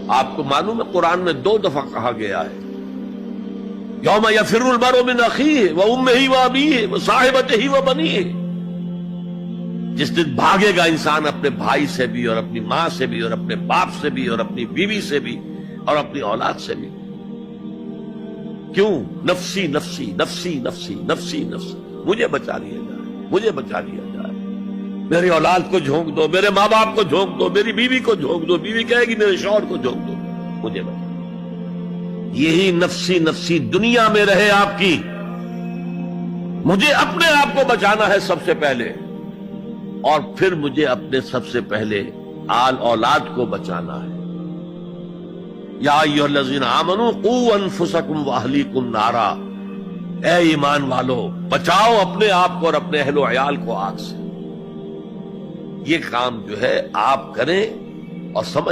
آپ کو معلوم ہے قرآن میں 2 دفعہ کہا گیا ہے یوم یفر المرء من اخیہ وامہ وابیہ وصاحبتہ وبنیہ، جس دن بھاگے گا انسان اپنے بھائی سے بھی اور اپنی ماں سے بھی اور اپنے باپ سے بھی اور اپنی بیوی سے بھی اور اپنی اولاد سے بھی۔ کیوں؟ نفسی نفسی نفسی نفسی نفسی نفسی، مجھے بچا لیا جائے، مجھے بچا لیا جائے، میری اولاد کو جھونک دو، میرے ماں باپ کو جھونک دو، میری بیوی کو جھونک دو، بیوی کہے گی میرے شوہر کو جھونک دو، مجھے بچا۔ یہی نفسی نفسی دنیا میں رہے آپ کی، مجھے اپنے آپ کو بچانا ہے سب سے پہلے، اور پھر مجھے اپنے سب سے پہلے آل اولاد کو بچانا ہے۔ یا ایھا الذین آمنوا قوا انفسکم واہلیکم نارا، اے ایمان والو بچاؤ اپنے آپ کو اور اپنے اہل و عیال کو آگ سے۔ یہ کام جو ہے آپ کریں اور سمجھ